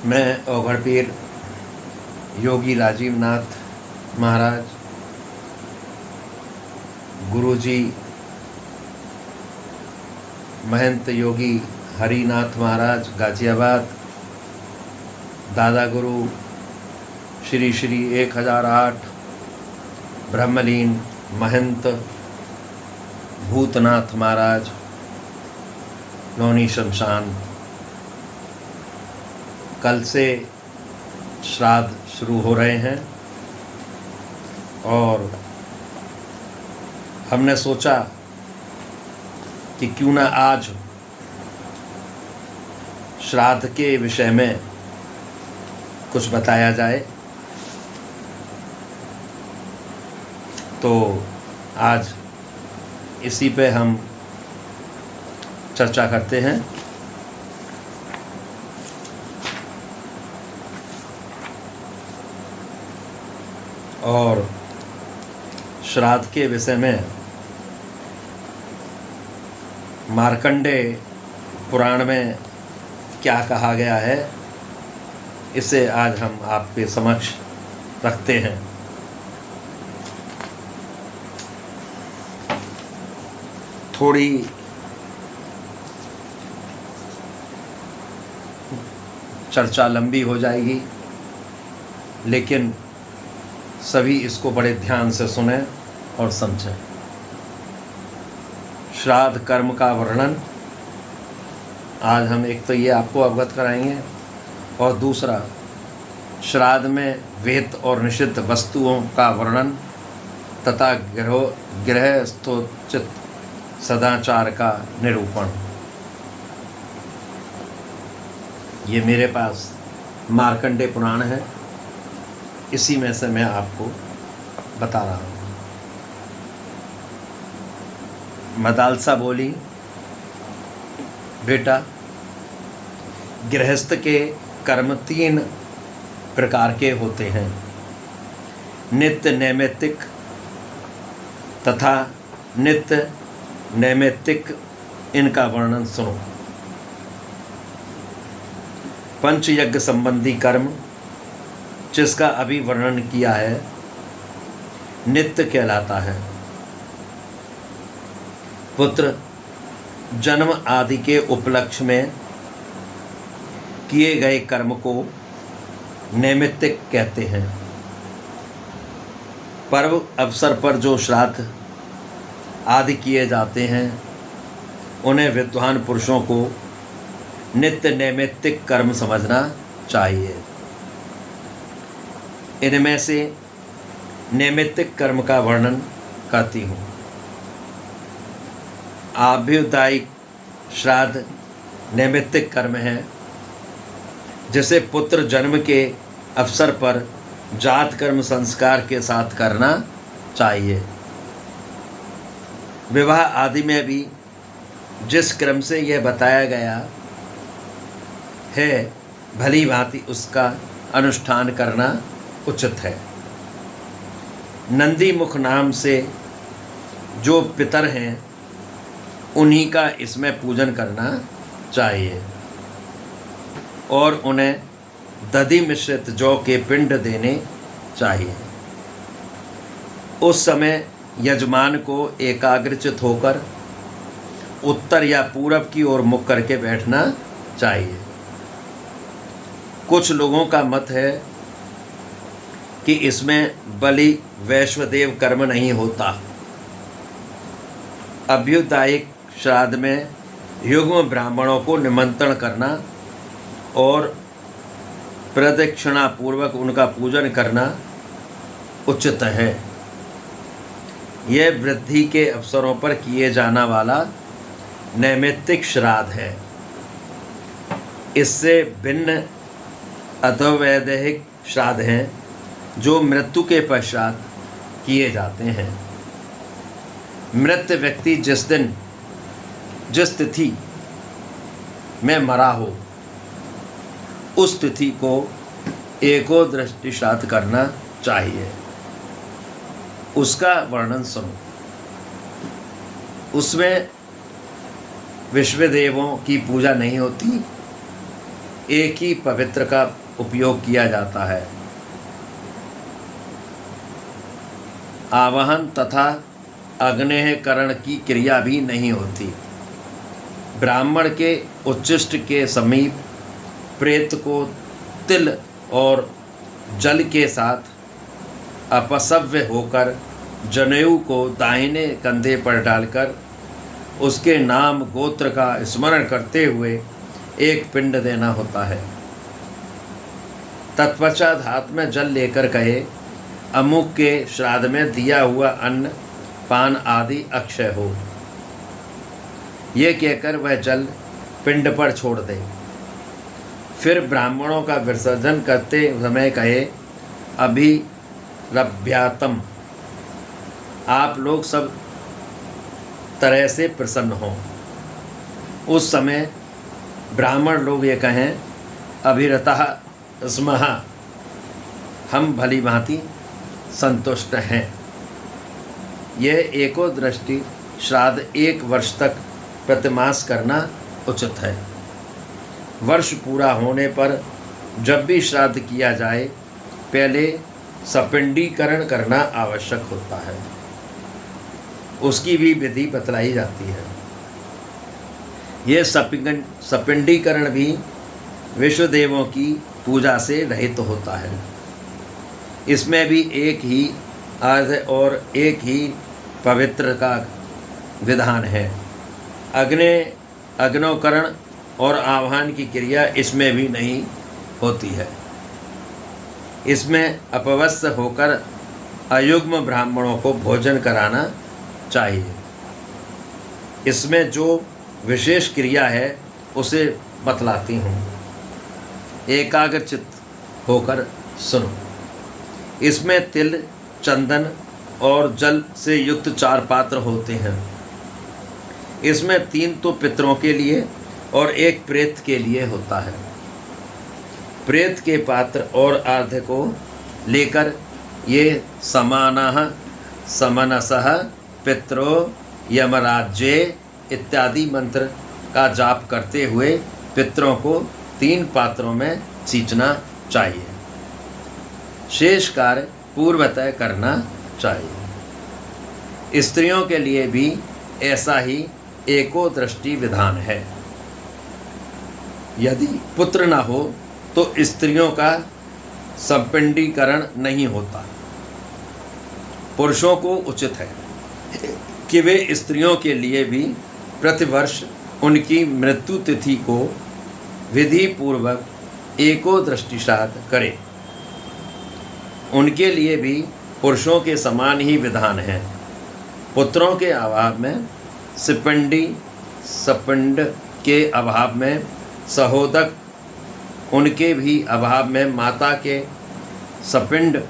मैं ओघड़ पीर योगी राजीव नाथ महाराज, गुरुजी महंत योगी हरिनाथ महाराज गाजियाबाद, दादा गुरु श्री श्री 1008 ब्रह्मलीन महंत भूतनाथ महाराज नौनी शमशान, कल से श्राद्ध शुरू हो रहे हैं और हमने सोचा कि क्यों ना आज श्राद्ध के विषय में कुछ बताया जाए। तो आज इसी पे हम चर्चा करते हैं। और श्राद्ध के विषय में मार्कंडेय पुराण में क्या कहा गया है, इसे आज हम आपके समक्ष रखते हैं। थोड़ी चर्चा लंबी हो जाएगी, लेकिन सभी इसको बड़े ध्यान से सुनें और समझें। श्राद्ध कर्म का वर्णन आज हम एक तो ये आपको अवगत कराएंगे, और दूसरा श्राद्ध में विहित और निषिद्ध वस्तुओं का वर्णन तथा गृहस्थोचित सदाचार का निरूपण। ये मेरे पास मार्कंडेय पुराण है, इसी में से मैं आपको बता रहा हूँ। मदालसा बोली, बेटा, गृहस्थ के कर्म 3 प्रकार के होते हैं, नित्य नैमित्तिक तथा नित्य नैमित्तिक। इनका वर्णन सुनो। पंचयज्ञ संबंधी कर्म, जिसका अभी वर्णन किया है, नित्य कहलाता है। पुत्र जन्म आदि के उपलक्ष्य में किए गए कर्म को नैमित्तिक कहते हैं। पर्व अवसर पर जो श्राद्ध आदि किए जाते हैं, उन्हें विद्वान पुरुषों को नित्य नैमित्तिक कर्म समझना चाहिए। इनमें से नैमित्तिक कर्म का वर्णन करती हूँ। आभ्युदायिक श्राद्ध नैमित्तिक कर्म है, जिसे पुत्र जन्म के अवसर पर जात कर्म संस्कार के साथ करना चाहिए। विवाह आदि में भी जिस क्रम से यह बताया गया है, भली भांति उसका अनुष्ठान करना उचित है। नंदी मुख नाम से जो पितर हैं, उन्हीं का इसमें पूजन करना चाहिए और उन्हें दधि मिश्रित जौ के पिंड देने चाहिए। उस समय यजमान को एकाग्रचित होकर उत्तर या पूरब की ओर मुख करके बैठना चाहिए। कुछ लोगों का मत है कि इसमें बलि वैश्वदेव कर्म नहीं होता। अभ्युदायिक श्राद्ध में युग्म ब्राह्मणों को निमंत्रण करना और प्रदक्षिणा पूर्वक उनका पूजन करना उचित है। यह वृद्धि के अवसरों पर किए जाना वाला नैमित्तिक श्राद्ध है। इससे भिन्न अधोवैदेहिक श्राद्ध हैं, जो मृत्यु के पश्चात किए जाते हैं। मृत व्यक्ति जिस दिन जिस तिथि में मरा हो, उस तिथि को एको दृष्टि श्राद्ध करना चाहिए। उसका वर्णन सुनो। उसमें विश्वदेवों की पूजा नहीं होती, एक ही पवित्र का उपयोग किया जाता है। आवाहन तथा अग्नेयकरण की क्रिया भी नहीं होती। ब्राह्मण के उच्छिष्ट के समीप प्रेत को तिल और जल के साथ अपसव्य होकर जनेऊ को दाहिने कंधे पर डालकर उसके नाम गोत्र का स्मरण करते हुए एक पिंड देना होता है। तत्पश्चात हाथ में जल लेकर कहे, अमुक के श्राद्ध में दिया हुआ अन्न पान आदि अक्षय हो। ये कहकर वह जल पिंड पर छोड़ दे। फिर ब्राह्मणों का विसर्जन करते समय कहे, अभिरभ्यातम, आप लोग सब तरह से प्रसन्न हों। उस समय ब्राह्मण लोग ये कहें, अभिरतः स्मः, हम भली भांति संतुष्ट हैं। यह एको दृष्टि श्राद्ध 1 वर्ष तक प्रतिमास करना उचित है। वर्ष पूरा होने पर जब भी श्राद्ध किया जाए, पहले सपिंडीकरण करना आवश्यक होता है। उसकी भी विधि बतलाई जाती है। यह सपिंडीकरण भी विश्वदेवों की पूजा से रहित होता है। इसमें भी एक ही अर्ध और एक ही पवित्र का विधान है। अग्नोकरण और आह्वान की क्रिया इसमें भी नहीं होती है। इसमें अपवस्थ होकर अयुग्म ब्राह्मणों को भोजन कराना चाहिए। इसमें जो विशेष क्रिया है उसे बतलाती हूँ, एकाग्रचित्त होकर सुनो। इसमें तिल, चंदन और जल से युक्त 4 पात्र होते हैं। इसमें 3 तो पितरों के लिए और 1 प्रेत के लिए होता है। प्रेत के पात्र और अर्घ्य को लेकर ये समानः समनसः पितरो यमराज्ये इत्यादि मंत्र का जाप करते हुए पितरों को 3 पात्रों में सींचना चाहिए। शेष कार्य पूर्वतः करना चाहिए। स्त्रियों के लिए भी ऐसा ही एको दृष्टि विधान है। यदि पुत्र न हो तो स्त्रियों का संपिंडीकरण नहीं होता। पुरुषों को उचित है कि वे स्त्रियों के लिए भी प्रतिवर्ष उनकी मृत्यु तिथि को विधि पूर्वक एको दृष्टि श्राद्ध करें। उनके लिए भी पुरुषों के समान ही विधान है। पुत्रों के अभाव में सपिंड के अभाव में सहोदक, उनके भी अभाव में माता के सपिंड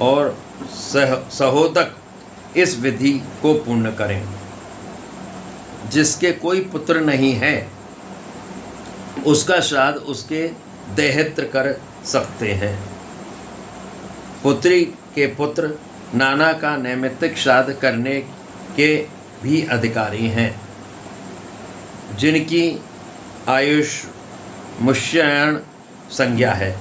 और सहोदक इस विधि को पूर्ण करें। जिसके कोई पुत्र नहीं है उसका श्राद्ध उसके देहत्र कर सकते हैं। पुत्री के पुत्र नाना का नैमित्तिक श्राद्ध करने के भी अधिकारी हैं। जिनकी आयुष मुष्यण संज्ञा है,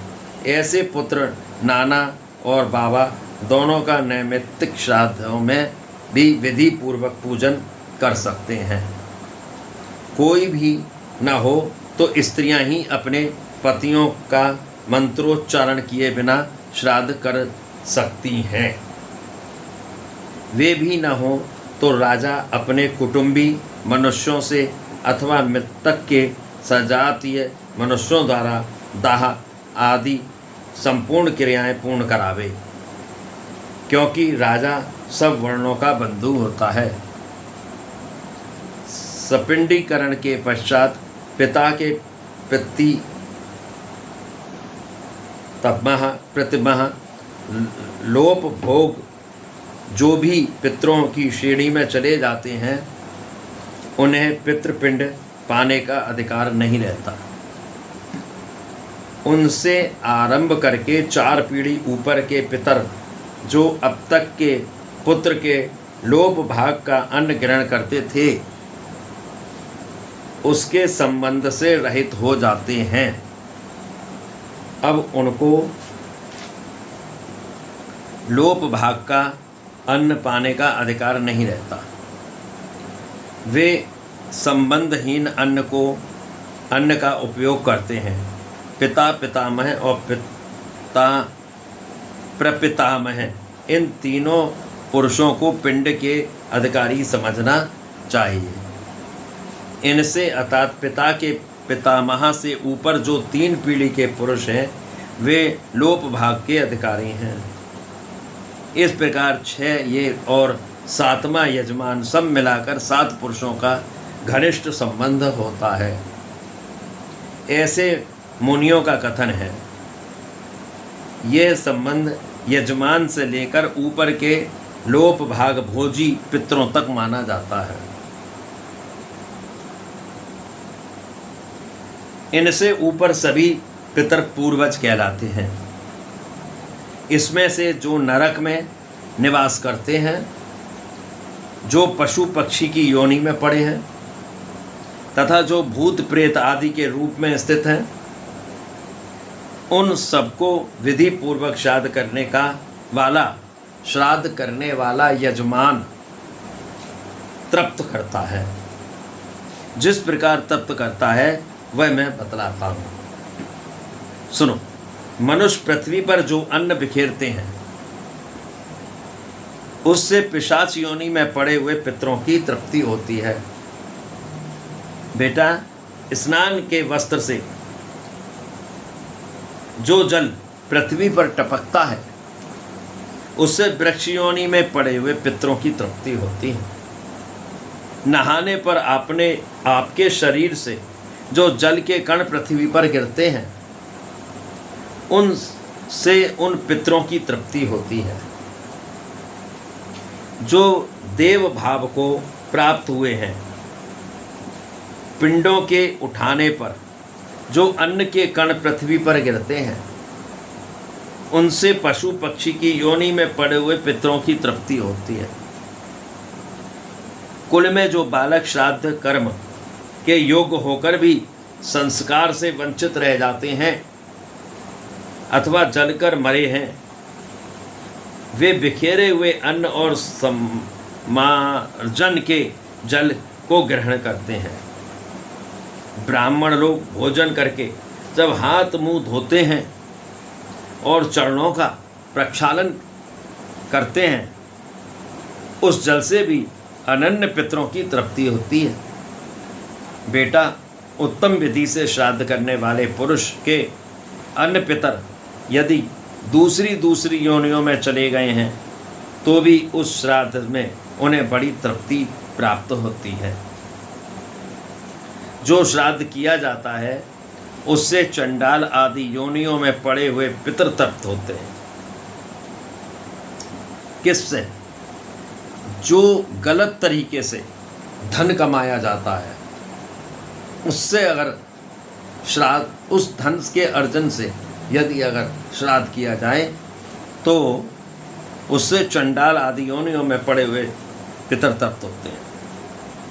ऐसे पुत्र नाना और बाबा दोनों का नैमित्तिक श्राद्धों में भी विधि पूर्वक पूजन कर सकते हैं। कोई भी न हो तो स्त्रियां ही अपने पतियों का मंत्रोच्चारण किए बिना श्राद्ध कर सकती हैं। वे भी न हो तो राजा अपने कुटुंबी मनुष्यों से अथवा मृतक के सजातीय मनुष्यों द्वारा दाह आदि संपूर्ण क्रियाएं पूर्ण करावे, क्योंकि राजा सब वर्णों का बंधु होता है। सपिंडीकरण के पश्चात पिता के प्रति प्रतिमह लोप भोग जो भी पितरों की श्रेणी में चले जाते हैं, उन्हें पितृपिंड पाने का अधिकार नहीं रहता। उनसे आरंभ करके 4 पीढ़ी ऊपर के पितर जो अब तक के पुत्र के लोप भाग का अन्न ग्रहण करते थे, उसके संबंध से रहित हो जाते हैं। अब उनको लोप भाग का अन्न पाने का अधिकार नहीं रहता। वे संबंधहीन अन्न का उपयोग करते हैं। पिता, पितामह और पिता प्रपितामह, इन तीनों पुरुषों को पिंड के अधिकारी समझना चाहिए। इनसे अर्थात पिता के पितामह से ऊपर जो 3 पीढ़ी के पुरुष हैं वे लोप भाग के अधिकारी हैं। इस प्रकार 6 ये और 7वां यजमान सब मिलाकर 7 पुरुषों का घनिष्ठ संबंध होता है, ऐसे मुनियों का कथन है। यह संबंध यजमान से लेकर ऊपर के लोप भाग भोजी पितरों तक माना जाता है। इनसे ऊपर सभी पितर पूर्वज कहलाते हैं। इसमें से जो नरक में निवास करते हैं, जो पशु पक्षी की योनि में पड़े हैं तथा जो भूत प्रेत आदि के रूप में स्थित हैं, उन सबको विधि पूर्वक श्राद्ध करने वाला यजमान तृप्त करता है। जिस प्रकार तृप्त करता है वह मैं बतलाता हूँ। सुनो, मनुष्य पृथ्वी पर जो अन्न बिखेरते हैं उससे पिशाच योनि में पड़े हुए पितरों की तृप्ति होती है। बेटा, स्नान के वस्त्र से जो जल पृथ्वी पर टपकता है उससे वृक्ष योनि में पड़े हुए पितरों की तृप्ति होती है। नहाने पर आपके शरीर से जो जल के कण पृथ्वी पर गिरते हैं उनसे उन पितरों की तृप्ति होती है। जो देव भाव को प्राप्त हुए हैं, पिंडों के उठाने पर जो अन्न के कण पृथ्वी पर गिरते हैं उनसे पशु पक्षी की योनि में पड़े हुए पितरों की तृप्ति होती है। कुल में जो बालक श्राद्ध कर्म के योग्य होकर भी संस्कार से वंचित रह जाते हैं अथवा जलकर मरे हैं, वे बिखेरे हुए अन्न और समार्जन के जल को ग्रहण करते हैं। ब्राह्मण लोग भोजन करके जब हाथ मुंह धोते हैं और चरणों का प्रक्षालन करते हैं, उस जल से भी अनन्य पितरों की तृप्ति होती है। बेटा, उत्तम विधि से श्राद्ध करने वाले पुरुष के अन्य पितर यदि दूसरी योनियों में चले गए हैं तो भी उस श्राद्ध में उन्हें बड़ी तृप्ति प्राप्त होती है। जो श्राद्ध किया जाता है उससे चंडाल आदि योनियों में पड़े हुए पितर तृप्त होते हैं। किससे? जो गलत तरीके से धन कमाया जाता है उससे अगर श्राद्ध, उस धन के अर्जन से यदि अगर श्राद्ध किया जाए तो उससे चंडाल आदि योनियों में पड़े हुए पितर तृप्त होते हैं।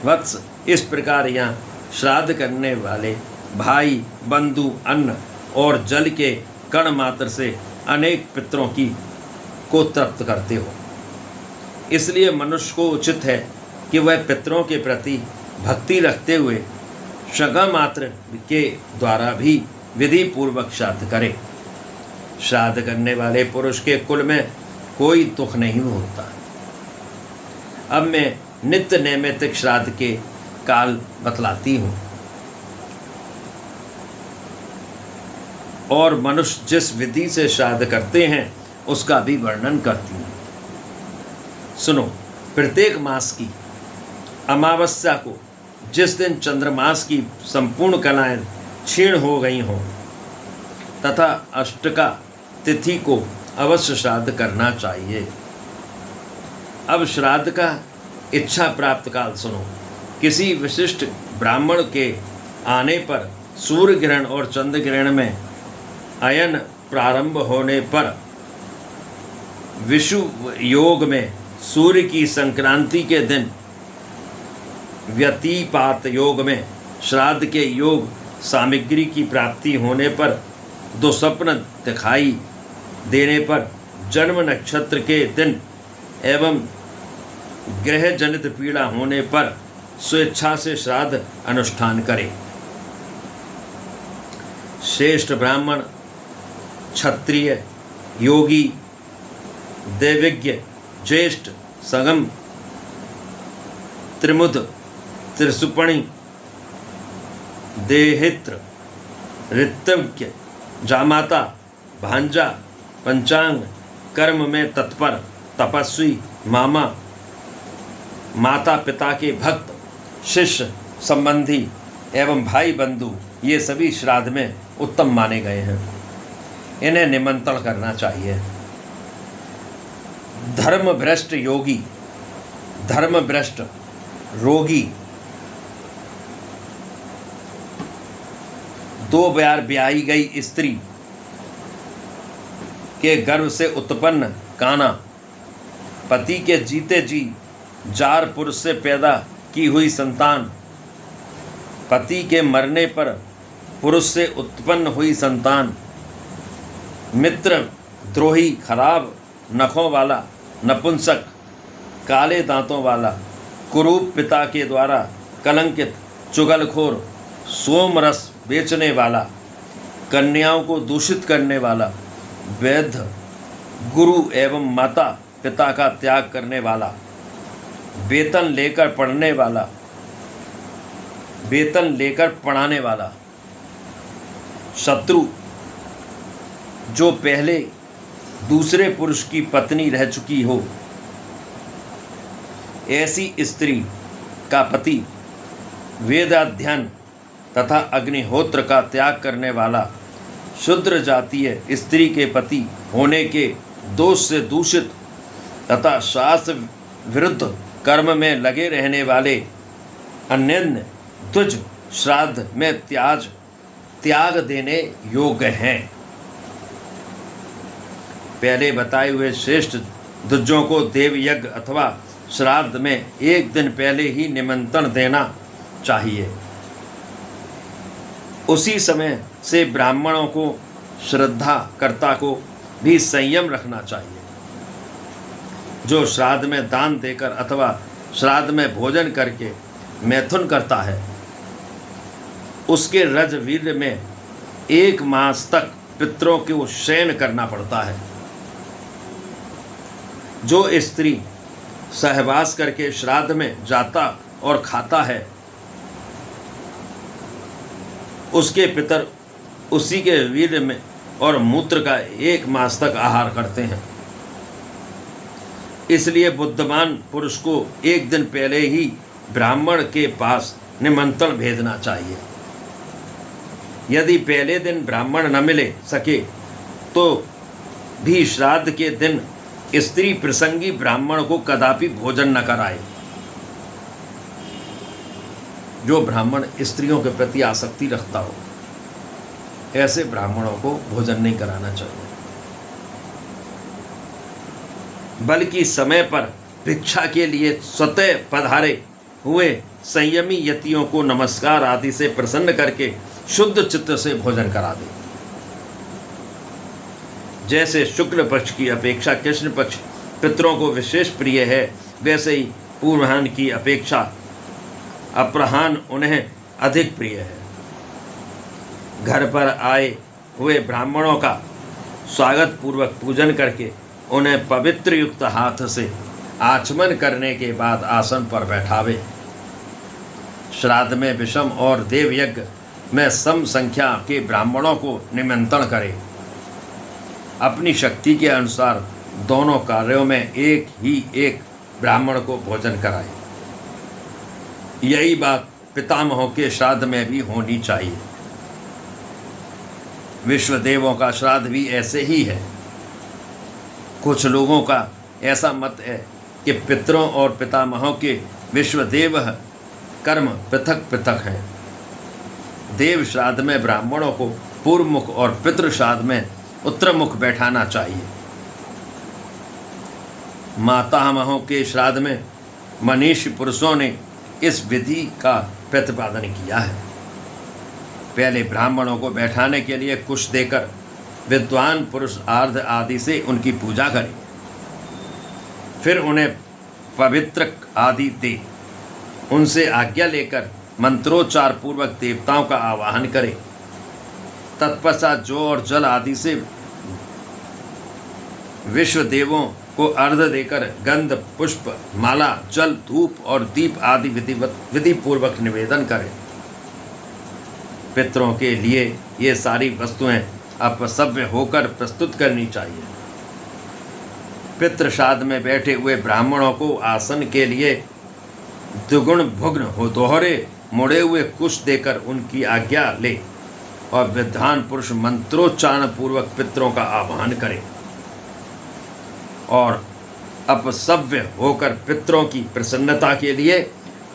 वत्स, इस प्रकार यहाँ श्राद्ध करने वाले भाई बंधु अन्न और जल के कण मात्र से अनेक पितरों को तृप्त करते हो। इसलिए मनुष्य को उचित है कि वह पितरों के प्रति भक्ति रखते हुए शगा मात्र के द्वारा भी विधि पूर्वक श्राद्ध करे। श्राद्ध करने वाले पुरुष के कुल में कोई दुख नहीं होता। अब मैं नित्य नैमित्तिक श्राद्ध के काल बतलाती हूँ और मनुष्य जिस विधि से श्राद्ध करते हैं उसका भी वर्णन करती हूँ। सुनो, प्रत्येक मास की अमावस्या को, जिस दिन चंद्रमास की संपूर्ण कलाएं क्षीण हो गई हों, तथा अष्टका तिथि को अवश्य श्राद्ध करना चाहिए। अब श्राद्ध का इच्छा प्राप्त काल सुनो। किसी विशिष्ट ब्राह्मण के आने पर सूर्य ग्रहण और चंद्र ग्रहण में अयन प्रारंभ होने पर विषुव योग में सूर्य की संक्रांति के दिन व्यतिपात योग में श्राद्ध के योग सामग्री की प्राप्ति होने पर दुस्वप्न दिखाई देने पर जन्म नक्षत्र के दिन एवं ग्रह जनित पीड़ा होने पर स्वेच्छा से श्राद्ध अनुष्ठान करे। श्रेष्ठ ब्राह्मण, क्षत्रिय, योगी, देविज्ञ, ज्येष्ठ, संगम, त्रिमुद, त्रिसुपणि, देहित्र, ऋतज्ञ, जामाता, भांजा, पंचांग, कर्म में तत्पर, तपस्वी, मामा, माता पिता के भक्त, शिष्य, संबंधी एवं भाई बंधु, ये सभी श्राद्ध में उत्तम माने गए हैं। इन्हें निमंत्रण करना चाहिए। धर्म भ्रष्ट योगी, धर्म भ्रष्ट रोगी, 2 बार ब्याही गई स्त्री के गर्भ से उत्पन्न काना, पति के जीते जी जार पुरुष से पैदा की हुई संतान, पति के मरने पर पुरुष से उत्पन्न हुई संतान, मित्र द्रोही, खराब नखों वाला, नपुंसक, काले दांतों वाला, कुरूप पिता के द्वारा कलंकित, चुगलखोर, सोम रस बेचने वाला, कन्याओं को दूषित करने वाला, वैध, गुरु एवं माता पिता का त्याग करने वाला, वेतन लेकर पढ़ने वाला, वेतन लेकर पढ़ाने वाला, शत्रु जो पहले दूसरे पुरुष की पत्नी रह चुकी हो, ऐसी स्त्री का पति, वेदाध्ययन तथा अग्निहोत्र का त्याग करने वाला, शूद्र जातीय स्त्री के पति होने के दोष से दूषित तथा शास्त्र विरुद्ध कर्म में लगे रहने वाले, अन्य तुझ श्राद्ध में त्याग देने योग्य हैं। पहले बताए हुए श्रेष्ठ दुजों को देव यज्ञ अथवा श्राद्ध में 1 दिन पहले ही निमंत्रण देना चाहिए। उसी समय से ब्राह्मणों को, श्रद्धा कर्ता को भी संयम रखना चाहिए। जो श्राद्ध में दान देकर अथवा श्राद्ध में भोजन करके मैथुन करता है, उसके रजवीर्य में 1 मास तक पितरों को शयन करना पड़ता है। जो स्त्री सहवास करके श्राद्ध में जाता और खाता है, उसके पितर उसी के वीर्य में और मूत्र का 1 मास तक आहार करते हैं। इसलिए बुद्धिमान पुरुष को 1 दिन पहले ही ब्राह्मण के पास निमंत्रण भेजना चाहिए। यदि पहले दिन ब्राह्मण न मिले सके तो भी श्राद्ध के दिन स्त्री प्रसंगी ब्राह्मण को कदापि भोजन न कराए। जो ब्राह्मण स्त्रियों के प्रति आसक्ति रखता हो, ऐसे ब्राह्मणों को भोजन नहीं कराना चाहिए, बल्कि समय पर भिक्षा के लिए स्वतः पधारे हुए संयमी यतियों को नमस्कार आदि से प्रसन्न करके शुद्ध चित्त से भोजन करा दे। जैसे शुक्ल पक्ष की अपेक्षा कृष्ण पक्ष पितरों को विशेष प्रिय है, वैसे ही पूर्वाह्न की अपेक्षा अपराह्न उन्हें अधिक प्रिय है। घर पर आए हुए ब्राह्मणों का स्वागत पूर्वक पूजन करके उन्हें पवित्र युक्त हाथ से आचमन करने के बाद आसन पर बैठावे। श्राद्ध में विषम और देव यज्ञ में सम संख्या के ब्राह्मणों को निमंत्रण करे। अपनी शक्ति के अनुसार दोनों कार्यों में एक ब्राह्मण को भोजन कराए। यही बात पितामहों के श्राद्ध में भी होनी चाहिए। विश्वदेवों का श्राद्ध भी ऐसे ही है। कुछ लोगों का ऐसा मत है कि पितरों और पितामहों के विश्वदेव कर्म पृथक पृथक हैं। देव श्राद्ध में ब्राह्मणों को पूर्व मुख और पितृ श्राद्ध में उत्तर मुख बैठाना चाहिए। मातामहों के श्राद्ध में मनीषी पुरुषों ने इस विधि का प्रतिपादन किया है। पहले ब्राह्मणों को बैठाने के लिए कुश देकर विद्वान पुरुष आर्ध आदि से उनकी पूजा करें। फिर उन्हें पवित्र आदि दे, उनसे आज्ञा लेकर मंत्रोच्चार पूर्वक देवताओं का आवाहन करें। तत्पश्चात जौ और जल आदि से विश्व देवों को अर्घ देकर गंध, पुष्प, माला, जल, धूप और दीप आदि विधि पूर्वक निवेदन करें। पितरों के लिए ये सारी वस्तुएं अपसव्य होकर प्रस्तुत करनी चाहिए। पितृ श्राद्ध में बैठे हुए ब्राह्मणों को आसन के लिए द्विगुण भुग्न हो दोहरे मुड़े हुए कुश देकर उनकी आज्ञा ले और विद्वान पुरुष मंत्रोच्चारण पूर्वक पितरों का आह्वान करें और अपसव्य होकर पितरों की प्रसन्नता के लिए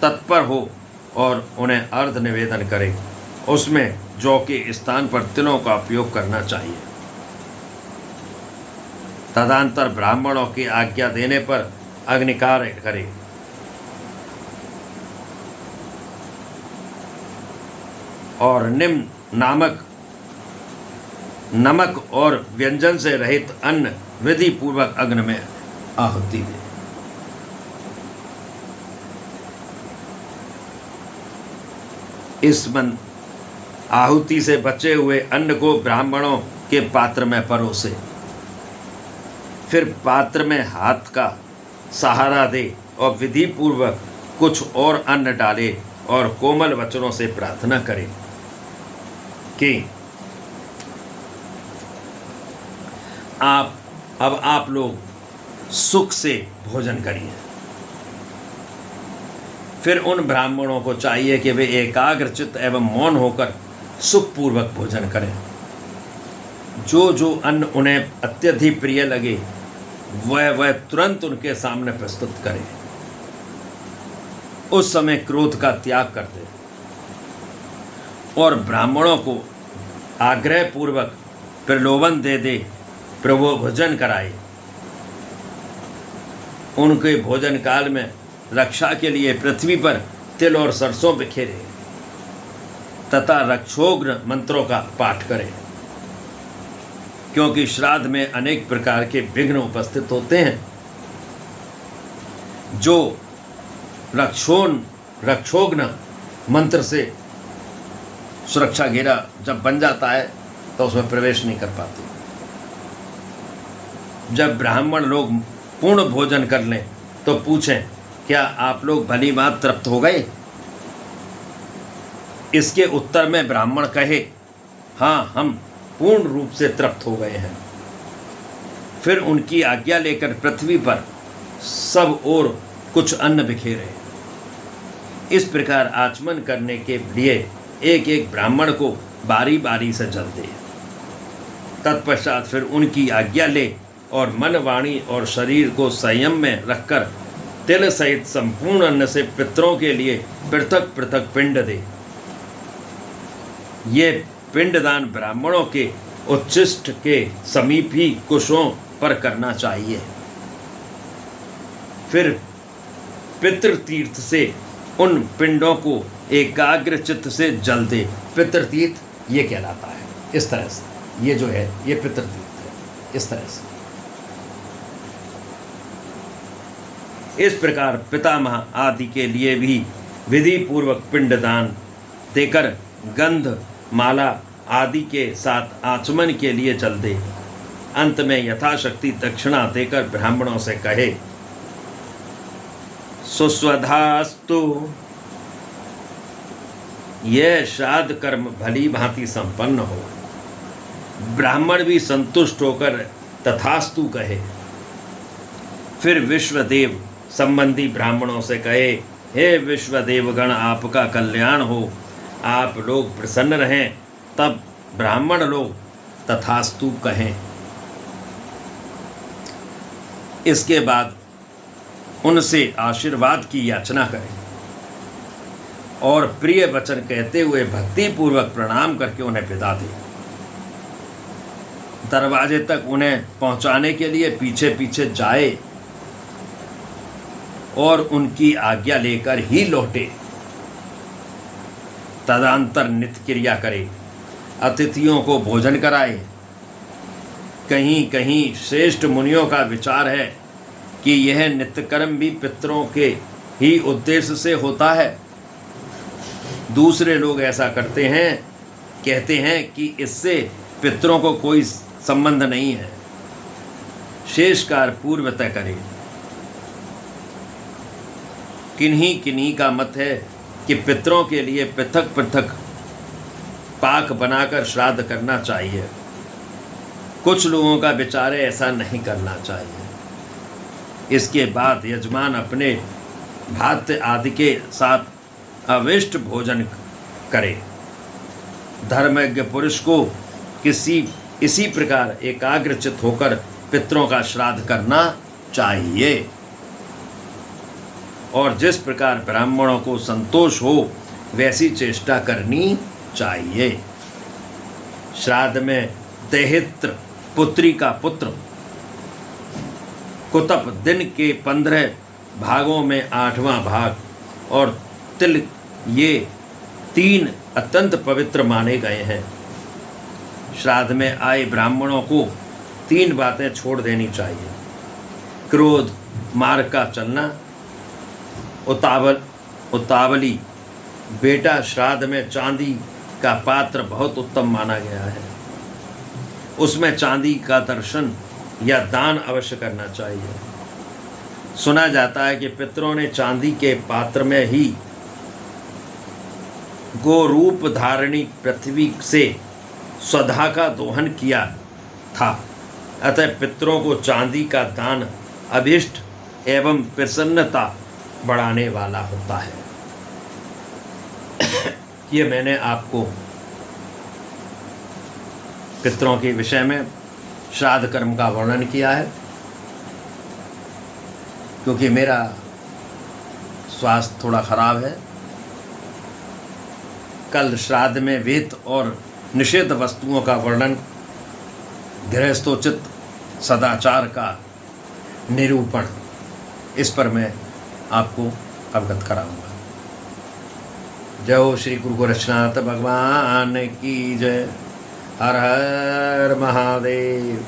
तत्पर हो और उन्हें अर्घ निवेदन करें। उसमें जौ के स्थान पर तिलों का उपयोग करना चाहिए। तदंतर ब्राह्मणों की आज्ञा देने पर अग्निकार करें। और निम्न नमक और व्यंजन से रहित अन्न विधि पूर्वक अग्नि में आहुति दे। इस आहुति से बचे हुए अन्न को ब्राह्मणों के पात्र में परोसे। फिर पात्र में हाथ का सहारा दे और विधि पूर्वक कुछ और अन्न डाले और कोमल वचनों से प्रार्थना करे कि आप लोग सुख से भोजन करिए। फिर उन ब्राह्मणों को चाहिए कि वे एकाग्रचित्त एवं मौन होकर सुखपूर्वक भोजन करें। जो जो अन्न उन्हें अत्यधिक प्रिय लगे वह तुरंत उनके सामने प्रस्तुत करें। उस समय क्रोध का त्याग कर दे और ब्राह्मणों को आग्रह पूर्वक प्रलोभन दे प्रभु भोजन कराए। उनके भोजन काल में रक्षा के लिए पृथ्वी पर तिल और सरसों बिखेरे तथा रक्षोग्न मंत्रों का पाठ करें, क्योंकि श्राद्ध में अनेक प्रकार के विघ्न उपस्थित होते हैं। जो रक्षोग्न मंत्र से सुरक्षा घेरा जब बन जाता है तो उसमें प्रवेश नहीं कर पाते। जब ब्राह्मण लोग पूर्ण भोजन कर लें तो पूछें, क्या आप लोग भली बात तृप्त हो गए? इसके उत्तर में ब्राह्मण कहे, हाँ, हम पूर्ण रूप से तृप्त हो गए हैं। फिर उनकी आज्ञा लेकर पृथ्वी पर सब ओर कुछ अन्न बिखेरे। इस प्रकार आचमन करने के लिए एक एक ब्राह्मण को बारी बारी से जल दे। तत्पश्चात फिर उनकी आज्ञा ले और मन, वाणी और शरीर को संयम में रखकर तिल सहित संपूर्ण अन्न से पितरों के लिए पृथक पृथक पिंड दे। ये पिंडदान ब्राह्मणों के उच्छिष्ट के समीप ही कुशों पर करना चाहिए। फिर पितृतीर्थ से उन पिंडों को एकाग्र चित्त से जल दे। पितृतीर्थ ये कहलाता है। इस तरह से ये जो है ये पितृतीर्थ है। इस तरह से इस प्रकार पितामह आदि के लिए भी विधि पूर्वक पिंडदान देकर गंध, माला आदि के साथ आचमन के लिए जल दे। अंत में यथाशक्ति दक्षिणा देकर ब्राह्मणों से कहे, सुस्वधास्तु। यह श्राद्ध कर्म भली भांति संपन्न हो। ब्राह्मण भी संतुष्ट होकर तथास्तु कहे। फिर विश्वदेव संबंधी ब्राह्मणों से कहे, हे विश्वदेवगण, आपका कल्याण हो, आप लोग प्रसन्न रहें। तब ब्राह्मण लोग तथास्तु कहें। इसके बाद उनसे आशीर्वाद की याचना करें और प्रिय वचन कहते हुए भक्ति पूर्वक प्रणाम करके उन्हें विदा दें। दरवाजे तक उन्हें पहुंचाने के लिए पीछे पीछे जाए और उनकी आज्ञा लेकर ही लौटे। तदंतर नित्य क्रिया करे, अतिथियों को भोजन कराए। कहीं कहीं श्रेष्ठ मुनियों का विचार है कि यह नित्य कर्म भी पितरों के ही उद्देश्य से होता है। दूसरे लोग ऐसा करते हैं, कहते हैं कि इससे पितरों को कोई संबंध नहीं है। शेष कार्य पूर्वतः करे। किन्हीं किन्हीं का मत है कि पितरों के लिए पृथक पृथक पाक बनाकर श्राद्ध करना चाहिए। कुछ लोगों का विचार है ऐसा नहीं करना चाहिए। इसके बाद यजमान अपने भात आदि के साथ अविष्ट भोजन करे। धर्मज्ञ पुरुष को इसी प्रकार एकाग्रचित होकर पितरों का श्राद्ध करना चाहिए और जिस प्रकार ब्राह्मणों को संतोष हो वैसी चेष्टा करनी चाहिए। श्राद्ध में दैहित्र पुत्री का पुत्र कुतप दिन के 15 भागों में 8वां भाग और तिल, ये 3 अत्यंत पवित्र माने गए हैं। श्राद्ध में आए ब्राह्मणों को 3 बातें छोड़ देनी चाहिए। क्रोध मार्ग का चलना, उतावली। बेटा, श्राद्ध में चांदी का पात्र बहुत उत्तम माना गया है। उसमें चांदी का दर्शन या दान अवश्य करना चाहिए। सुना जाता है कि पितरों ने चांदी के पात्र में ही गोरूप धारणी पृथ्वी से स्वधा का दोहन किया था। अतः पितरों को चांदी का दान अभिष्ट एवं प्रसन्नता बढ़ाने वाला होता है। ये मैंने आपको पितरों के विषय में श्राद्ध कर्म का वर्णन किया है। क्योंकि मेरा स्वास्थ्य थोड़ा खराब है, कल श्राद्ध में विहित और निषिद्ध वस्तुओं का वर्णन, गृहस्थोचित सदाचार का निरूपण, इस पर मैं आपको अवगत कराऊंगा। जय हो श्री गुरु गोरक्षनाथ भगवान की जय। हर हर महादेव।